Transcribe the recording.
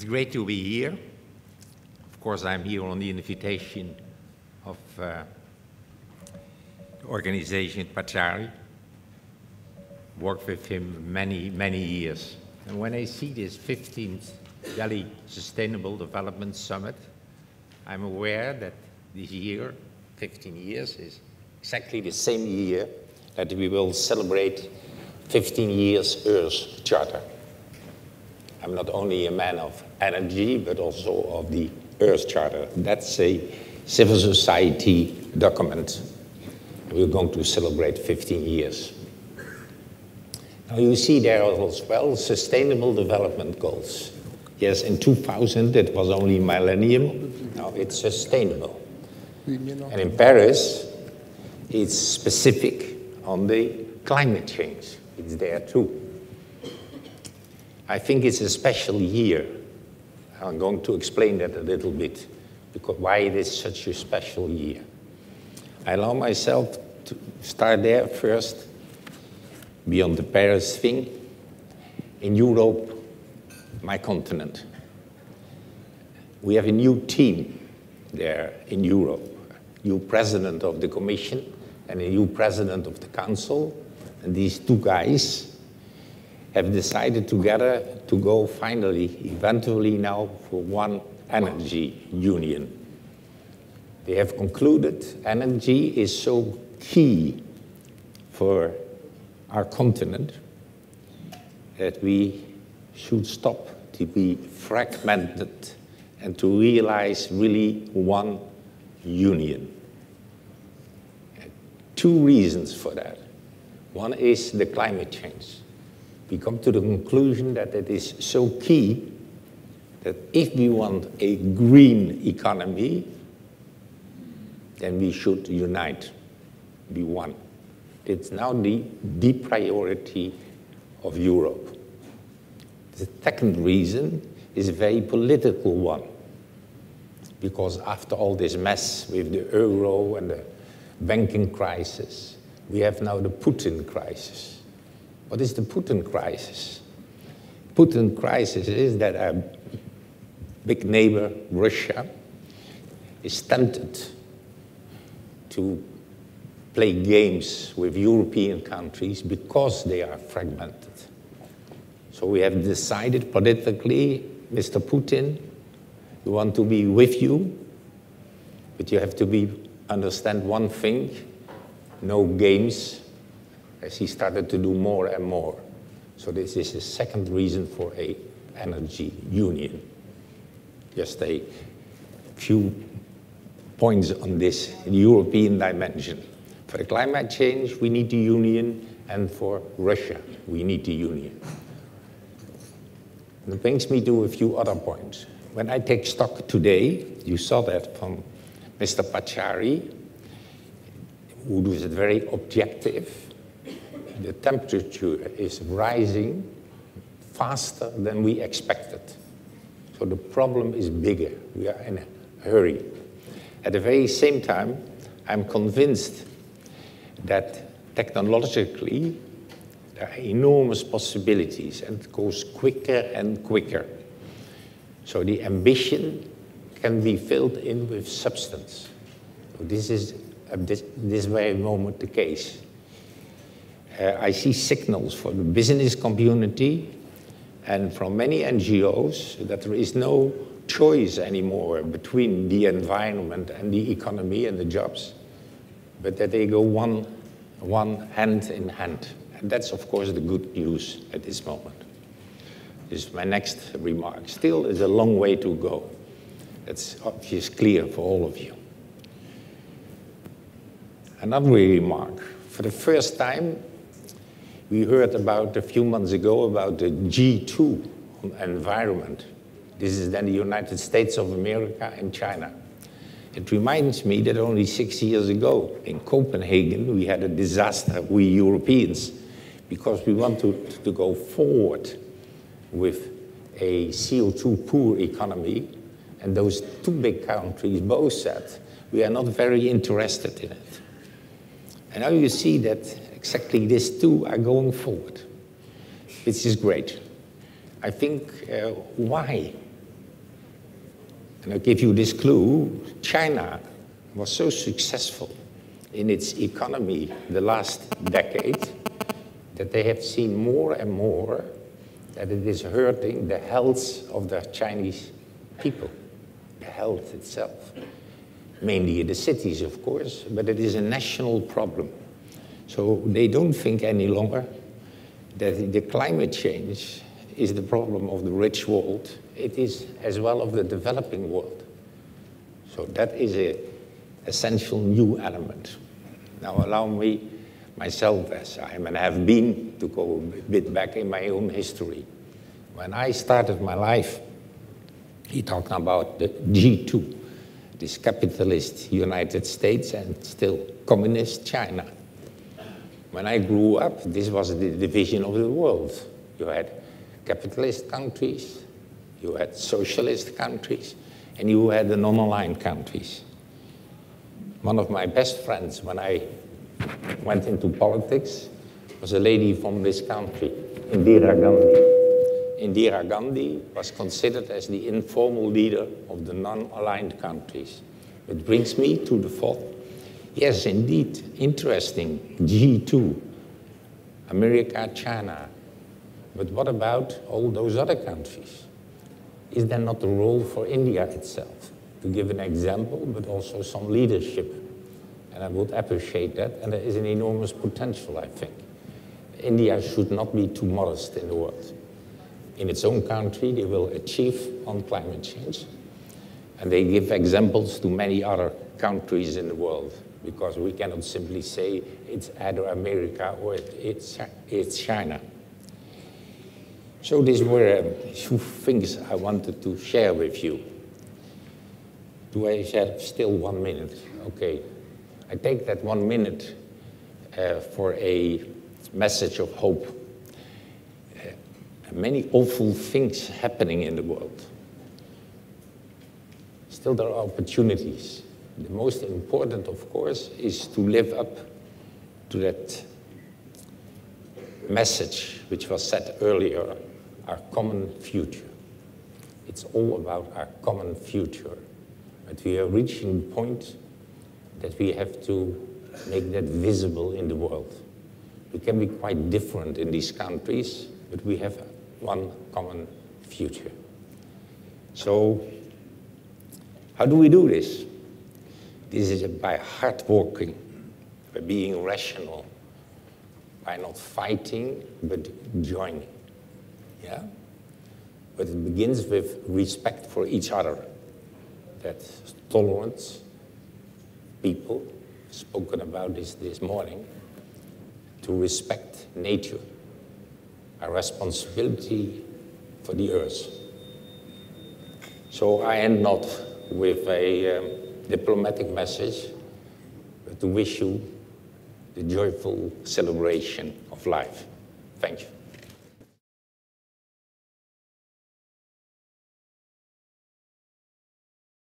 It's great to be here. Of course, I'm here on the invitation of the organization TERI. Worked with him many years. And when I see this 15th Delhi Sustainable Development Summit, I'm aware that this year, 15 years, is exactly the same year that we will celebrate 15 years Earth Charter. I'm not only a man of energy, but also of the Earth Charter. That's a civil society document. We're going to celebrate 15 years. Now you see there as well Sustainable Development Goals. Yes, in 2000 it was only millennium, now it's sustainable. And in Paris, it's specific on the climate change. It's there too. I think it's a special year. I'm going to explain that a little bit, because why it is such a special year. I allow myself to start there first, beyond the Paris thing. In Europe, my continent, we have a new team there in Europe, a new president of the Commission and a new president of the Council, and these two guys have decided together to go finally, eventually now, for one energy union. They have concluded energy is so key for our continent that we should stop to be fragmented and to realize really one union. Two reasons for that. One is the climate change. We come to the conclusion that it is so key that if we want a green economy, then we should unite, be one. It's now the priority of Europe. The second reason is a very political one, because after all this mess with the euro and the banking crisis, we have now the Putin crisis. What is the Putin crisis? Putin crisis is that our big neighbor, Russia, is tempted to play games with European countries because they are fragmented. So we have decided politically, Mr. Putin, we want to be with you, but you have to understand one thing, no games, as he started to do more and more. So this is the second reason for an energy union. Just a few points on this European dimension. For the climate change, we need the union, and for Russia, we need the union. And it brings me to a few other points. When I take stock today, you saw that from Mr. Pachauri, who is very objective. The temperature is rising faster than we expected. So the problem is bigger. We are in a hurry. At the very same time, I'm convinced that technologically there are enormous possibilities, and it goes quicker and quicker. So the ambition can be filled in with substance. So this is at this very moment the case. I see signals from the business community and from many NGOs that there is no choice anymore between the environment and the economy and the jobs, but that they go one hand in hand. And that's, of course, the good news at this moment. This is my next remark. Still, there's a long way to go. That's obviously clear for all of you. Another remark. For the first time, we heard about a few months ago about the G2 on environment. This is then the United States of America and China. It reminds me that only 6 years ago in Copenhagen we had a disaster, we Europeans, because we wanted to go forward with a CO2 poor economy, and those two big countries both said we are not very interested in it. And now you see that exactly these two are going forward, which is great. I think why? And I'll give you this clue. China was so successful in its economy the last decade that they have seen more and more that it is hurting the health of the Chinese people, the health itself. Mainly in the cities, of course, but it is a national problem. So they don't think any longer that the climate change is the problem of the rich world. It is as well of the developing world. So that is an essential new element. Now allow me, myself as I am and have been, to go a bit back in my own history. When I started my life, he talked about the G2, this capitalist United States and still communist China. When I grew up, this was the division of the world. You had capitalist countries, you had socialist countries, and you had the non-aligned countries. One of my best friends when I went into politics was a lady from this country, Indira Gandhi. Indira Gandhi was considered as the informal leader of the non-aligned countries. It brings me to the thought, yes, indeed, interesting, G2, America, China. But what about all those other countries? Is there not a role for India itself? To give an example, but also some leadership. And I would appreciate that, and there is an enormous potential, I think. India should not be too modest in the world. In its own country, they will achieve on climate change. And they give examples to many other countries in the world, because we cannot simply say it's either America or it's China. So these were two things I wanted to share with you. Do I have still 1 minute? Okay. I take that 1 minute for a message of hope. Many awful things happening in the world. Still there are opportunities. The most important, of course, is to live up to that message which was said earlier, our common future. It's all about our common future. But we are reaching the point that we have to make that visible in the world. We can be quite different in these countries, but we have one common future. So, how do we do this? This is by hard working, by being rational, by not fighting, but joining. Yeah? But it begins with respect for each other. That tolerance, people, spoken about this morning, to respect nature, a responsibility for the earth. So I end not with a diplomatic message, but to wish you the joyful celebration of life. Thank you.